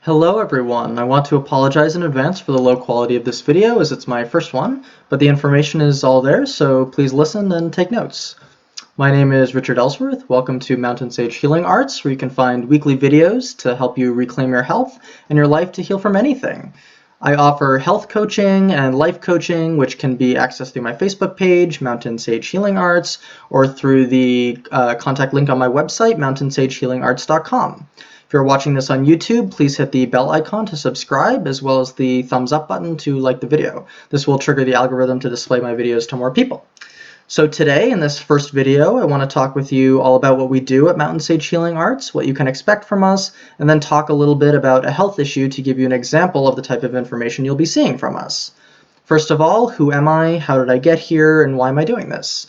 Hello everyone, I want to apologize in advance for the low quality of this video as it's my first one, but the information is all there, so please listen and take notes. My name is Richard Ellsworth. Welcome to Mountain Sage Healing Arts, where you can find weekly videos to help you reclaim your health and your life to heal from anything. I offer health coaching and life coaching, which can be accessed through my Facebook page, Mountain Sage Healing Arts, or through the contact link on my website, mountainsagehealingarts.com. If you're watching this on YouTube, please hit the bell icon to subscribe, as well as the thumbs up button to like the video. This will trigger the algorithm to display my videos to more people. So today, in this first video, I want to talk with you all about what we do at Mountain Sage Healing Arts, what you can expect from us, and then talk a little bit about a health issue to give you an example of the type of information you'll be seeing from us. First of all, who am I, how did I get here, and why am I doing this?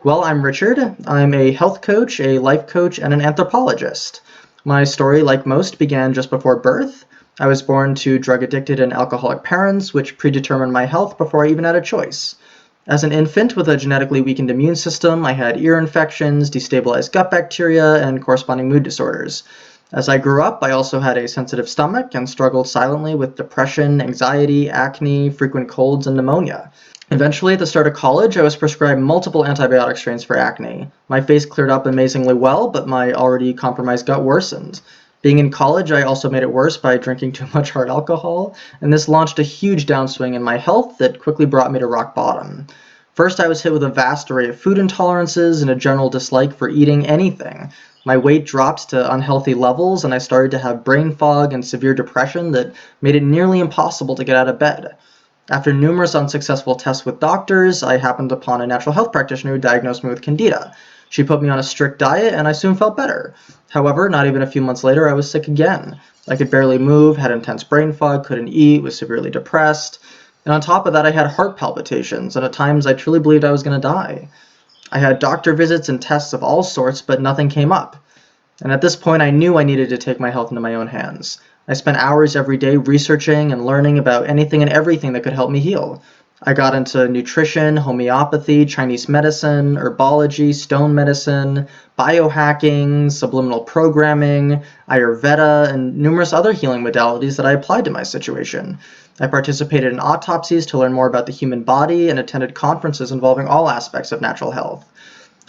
Well, I'm Richard. I'm a health coach, a life coach, and an anthropologist. My story, like most, began just before birth. I was born to drug-addicted and alcoholic parents, which predetermined my health before I even had a choice. As an infant with a genetically weakened immune system, I had ear infections, destabilized gut bacteria, and corresponding mood disorders. As I grew up, I also had a sensitive stomach and struggled silently with depression, anxiety, acne, frequent colds, and pneumonia. Eventually, at the start of college, I was prescribed multiple antibiotic strains for acne. My face cleared up amazingly well, but my already compromised gut worsened. Being in college, I also made it worse by drinking too much hard alcohol, and this launched a huge downswing in my health that quickly brought me to rock bottom. First, I was hit with a vast array of food intolerances and a general dislike for eating anything. My weight dropped to unhealthy levels, and I started to have brain fog and severe depression that made it nearly impossible to get out of bed. After numerous unsuccessful tests with doctors, I happened upon a natural health practitioner who diagnosed me with Candida. She put me on a strict diet, and I soon felt better. However, not even a few months later, I was sick again. I could barely move, had intense brain fog, couldn't eat, was severely depressed. And on top of that, I had heart palpitations, and at times I truly believed I was going to die. I had doctor visits and tests of all sorts, but nothing came up. And at this point, I knew I needed to take my health into my own hands. I spent hours every day researching and learning about anything and everything that could help me heal. I got into nutrition, homeopathy, Chinese medicine, herbology, stone medicine, biohacking, subliminal programming, Ayurveda, and numerous other healing modalities that I applied to my situation. I participated in autopsies to learn more about the human body and attended conferences involving all aspects of natural health.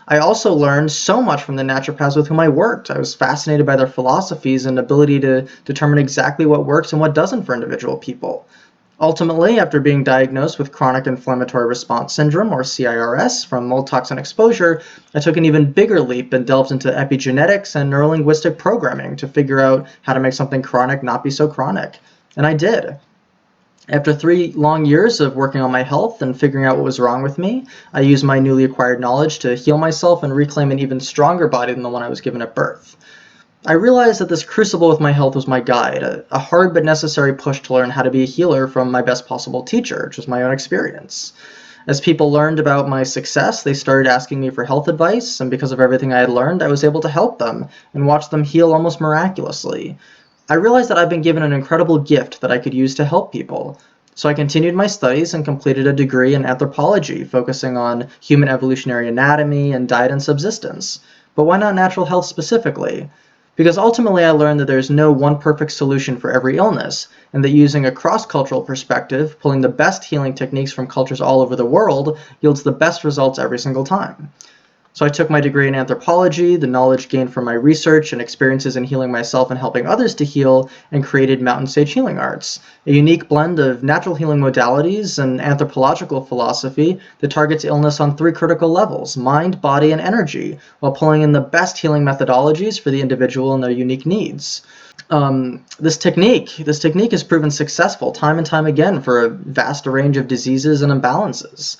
I also learned so much from the naturopaths with whom I worked. I was fascinated by their philosophies and ability to determine exactly what works and what doesn't for individual people. Ultimately, after being diagnosed with chronic inflammatory response syndrome, or CIRS, from mold toxin exposure, I took an even bigger leap and delved into epigenetics and neurolinguistic programming to figure out how to make something chronic not be so chronic. And I did. After 3 long years of working on my health and figuring out what was wrong with me, I used my newly acquired knowledge to heal myself and reclaim an even stronger body than the one I was given at birth. I realized that this crucible with my health was my guide, a hard but necessary push to learn how to be a healer from my best possible teacher, which was my own experience. As people learned about my success, they started asking me for health advice, and because of everything I had learned, I was able to help them and watch them heal almost miraculously. I realized that I've been given an incredible gift that I could use to help people. So I continued my studies and completed a degree in anthropology, focusing on human evolutionary anatomy and diet and subsistence. But why not natural health specifically? Because ultimately I learned that there's no one perfect solution for every illness, and that using a cross-cultural perspective, pulling the best healing techniques from cultures all over the world, yields the best results every single time. So I took my degree in anthropology, the knowledge gained from my research and experiences in healing myself and helping others to heal, and created Mountain Sage Healing Arts, a unique blend of natural healing modalities and anthropological philosophy that targets illness on 3 critical levels: mind, body, and energy, while pulling in the best healing methodologies for the individual and their unique needs. This technique has proven successful time and time again for a vast range of diseases and imbalances.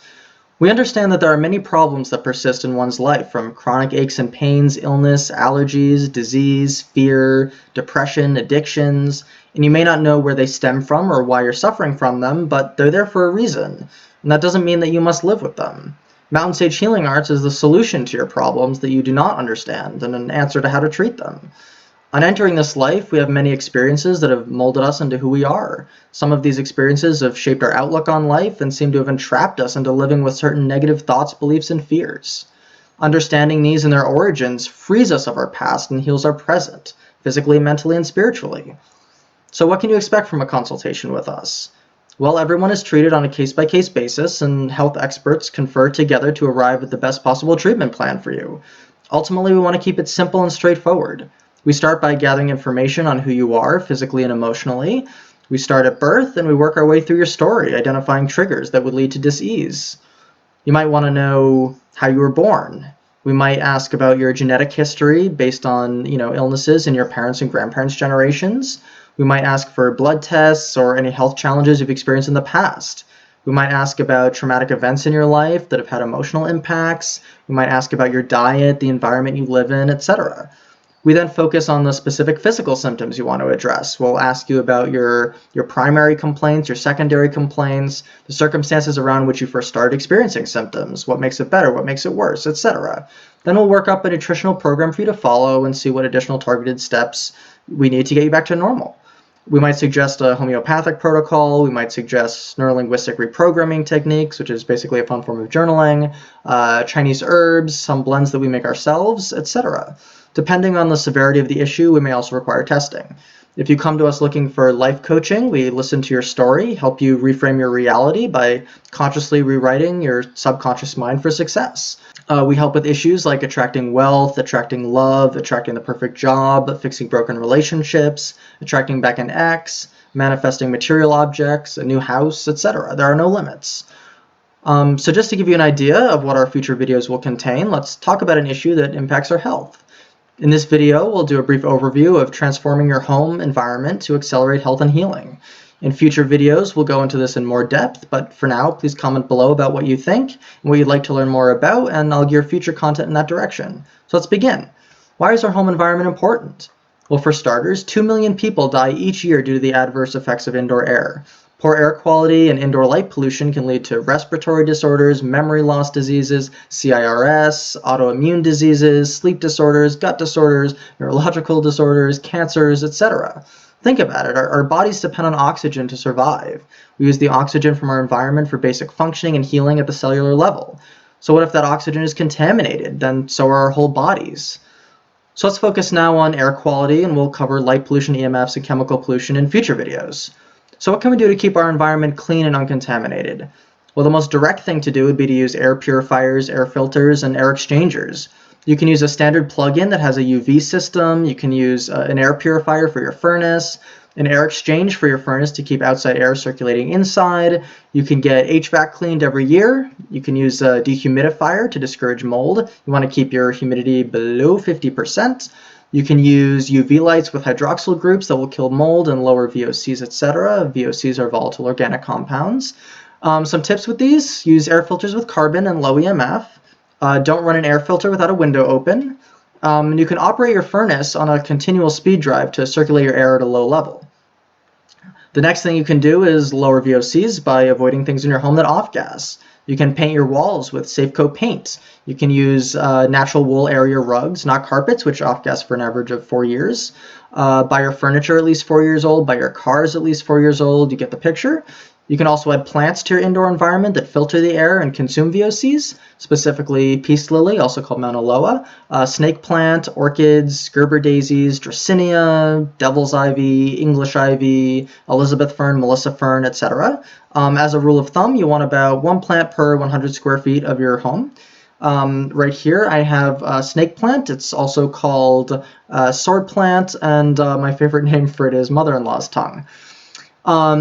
We understand that there are many problems that persist in one's life, from chronic aches and pains, illness, allergies, disease, fear, depression, addictions, and you may not know where they stem from or why you're suffering from them, but they're there for a reason, and that doesn't mean that you must live with them. Mountain Sage Healing Arts is the solution to your problems that you do not understand, and an answer to how to treat them. On entering this life, we have many experiences that have molded us into who we are. Some of these experiences have shaped our outlook on life and seem to have entrapped us into living with certain negative thoughts, beliefs, and fears. Understanding these and their origins frees us of our past and heals our present, physically, mentally, and spiritually. So what can you expect from a consultation with us? Well, everyone is treated on a case-by-case basis, and health experts confer together to arrive at the best possible treatment plan for you. Ultimately, we want to keep it simple and straightforward. We start by gathering information on who you are, physically and emotionally. We start at birth, and we work our way through your story, identifying triggers that would lead to dis-ease. You might want to know how you were born. We might ask about your genetic history based on, illnesses in your parents' and grandparents' generations. We might ask for blood tests or any health challenges you've experienced in the past. We might ask about traumatic events in your life that have had emotional impacts. We might ask about your diet, the environment you live in, etc. We then focus on the specific physical symptoms you want to address. We'll ask you about your primary complaints, your secondary complaints, the circumstances around which you first started experiencing symptoms, what makes it better, what makes it worse, etc. Then we'll work up a nutritional program for you to follow and see what additional targeted steps we need to get you back to normal. We might suggest a homeopathic protocol. We might suggest neurolinguistic reprogramming techniques, which is basically a fun form of journaling, Chinese herbs, some blends that we make ourselves, etc. Depending on the severity of the issue, we may also require testing. If you come to us looking for life coaching, we listen to your story, help you reframe your reality by consciously rewriting your subconscious mind for success. We help with issues like attracting wealth, attracting love, attracting the perfect job, fixing broken relationships, attracting back an ex, manifesting material objects, a new house, etc. There are no limits. So just to give you an idea of what our future videos will contain, let's talk about an issue that impacts our health. In this video, we'll do a brief overview of transforming your home environment to accelerate health and healing. In future videos, we'll go into this in more depth, but for now, please comment below about what you think and what you'd like to learn more about, and I'll gear future content in that direction. So let's begin. Why is our home environment important? Well, for starters, 2 million people die each year due to the adverse effects of indoor air. Poor air quality and indoor light pollution can lead to respiratory disorders, memory loss diseases, CIRS, autoimmune diseases, sleep disorders, gut disorders, neurological disorders, cancers, etc. Think about it. Our bodies depend on oxygen to survive. We use the oxygen from our environment for basic functioning and healing at the cellular level. So what if that oxygen is contaminated? Then so are our whole bodies. So let's focus now on air quality, and we'll cover light pollution, EMFs, and chemical pollution in future videos. So what can we do to keep our environment clean and uncontaminated? Well, the most direct thing to do would be to use air purifiers, air filters, and air exchangers. You can use a standard plug-in that has a UV system. You can use an air purifier for your furnace, an air exchange for your furnace to keep outside air circulating inside. You can get HVAC cleaned every year. You can use a dehumidifier to discourage mold. You want to keep your humidity below 50%. You can use UV lights with hydroxyl groups that will kill mold and lower VOCs, etc. VOCs are volatile organic compounds. Some tips with these: use air filters with carbon and low EMF. Don't run an air filter without a window open. You can operate your furnace on a continual speed drive to circulate your air at a low level. The next thing you can do is lower VOCs by avoiding things in your home that off-gas. You can paint your walls with Safecoat paint. You can use natural wool area rugs, not carpets, which off-gas for an average of 4 years. Buy your furniture at least 4 years old. Buy your cars at least 4 years old. You get the picture. You can also add plants to your indoor environment that filter the air and consume VOCs, specifically peace lily, also called Mauna Loa, snake plant, orchids, Gerber daisies, Dracaena, devil's ivy, English ivy, Elizabeth fern, Melissa fern, etc. As a rule of thumb, you want about 1 plant per 100 square feet of your home. Right here I have snake plant. It's also called sword plant, and my favorite name for it is mother-in-law's tongue.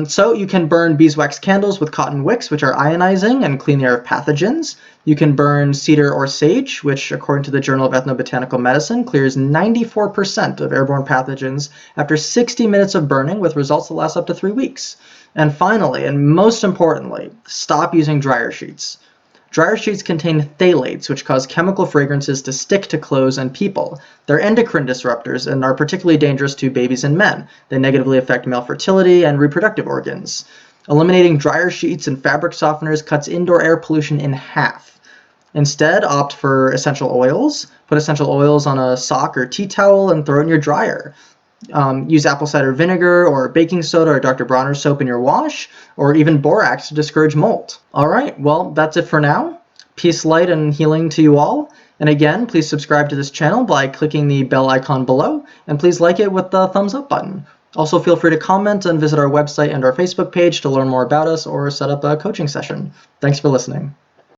So you can burn beeswax candles with cotton wicks, which are ionizing and clean the air of pathogens. You can burn cedar or sage, which, according to the Journal of Ethnobotanical Medicine, clears 94% of airborne pathogens after 60 minutes of burning, with results that last up to 3 weeks. And finally, and most importantly, stop using dryer sheets. Dryer sheets contain phthalates, which cause chemical fragrances to stick to clothes and people. They're endocrine disruptors and are particularly dangerous to babies and men. They negatively affect male fertility and reproductive organs. Eliminating dryer sheets and fabric softeners cuts indoor air pollution in half. Instead, opt for essential oils. Put essential oils on a sock or tea towel and throw it in your dryer. Use apple cider vinegar or baking soda or Dr. Bronner's soap in your wash, or even borax to discourage mold. All right, well, that's it for now. Peace, light, and healing to you all. And again, please subscribe to this channel by clicking the bell icon below, and please like it with the thumbs up button. Also, feel free to comment and visit our website and our Facebook page to learn more about us or set up a coaching session. Thanks for listening.